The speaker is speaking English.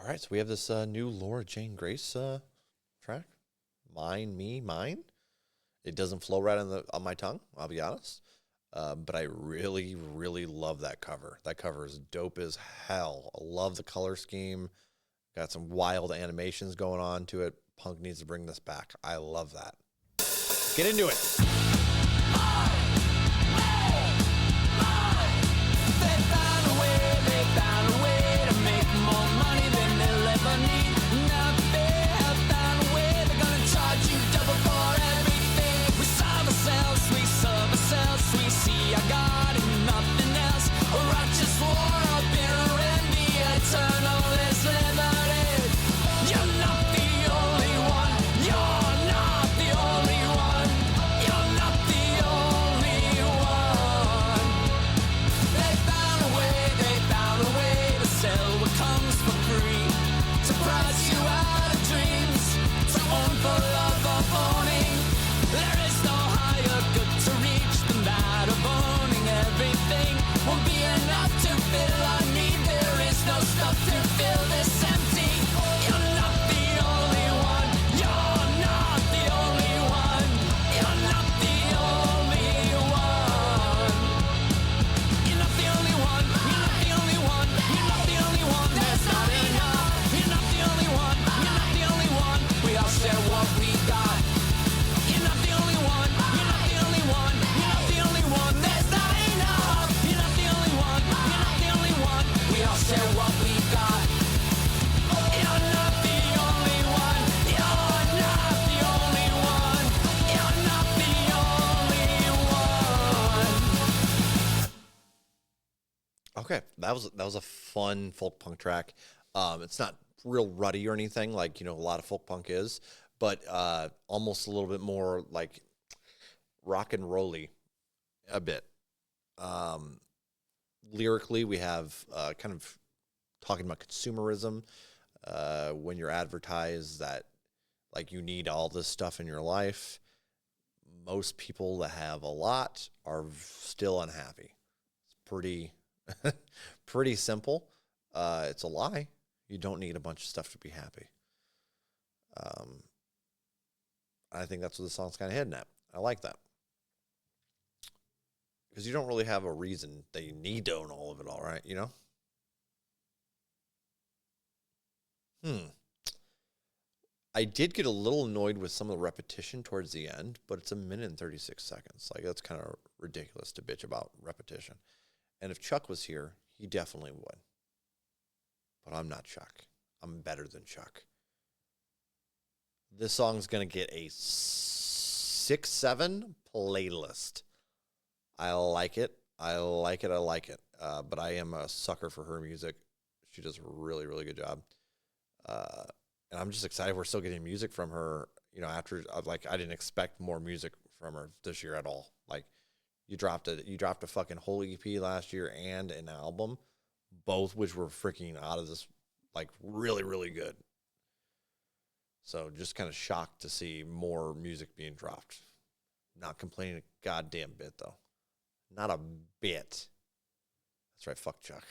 All right, so we have this new Laura Jane Grace track, "Mine, Me, Mine." It doesn't flow right on my tongue, I'll be honest, but I really, really love that cover. That cover is dope as hell. I love the color scheme. Got some wild animations going on to it. Punk needs to bring this back. I love that. Get into it. They found a way to make more money than they'll ever need. Now they have found a way, they're gonna charge you double for everything. We serve ourselves, we see our God and nothing else. A righteous war, a bitter envy, eternal is limited. You're not the only one, you're not the only one, you're not the only one. They found a way to sell what comes for free, to price you out of dreams, to own for love of owning. There is no higher good to reach than that of owning everything. Won't be enough to fill our need, there is no stuff to fill this empty. You're not the only one, you're not the only one, you're not the only one. You're not the only one, you're not the only one, you're not the only one, there's not enough. You're not the only one, you're not the only one, we all share what we got. You're not the only one, you're not the only one, you're not the only one, there's not enough. You're not the only one, you're not the only one, we all share what we got. You're not the only one, you're not the only one, you're not the only one. Okay, that was a fun folk punk track. It's not real ruddy or anything like a lot of folk punk is, but almost a little bit more like rock and rolly a bit. Lyrically, we have kind of talking about consumerism when you're advertised that like you need all this stuff in your life. Most people that have a lot are still unhappy. It's pretty simple. It's a lie. You don't need a bunch of stuff to be happy. I think that's what the song's kind of hitting at. I like that. Because you don't really have a reason that you need to own all of it all, right? I did get a little annoyed with some of the repetition towards the end, but it's 1 minute and 36 seconds. Like, that's kind of ridiculous to bitch about repetition. And if Chuck was here, he definitely would. But I'm not Chuck. I'm better than Chuck. This song's going to get a 6-7 playlist. I like it. But I am a sucker for her music. She does a really, really good job. And I'm just excited we're still getting music from her. After I didn't expect more music from her this year at all. Like, you dropped a fucking whole EP last year and an album, both which were freaking out of this, like, really, really good. So just kind of shocked to see more music being dropped. Not complaining a goddamn bit, though. Not a bit. That's right, fuck Chuck.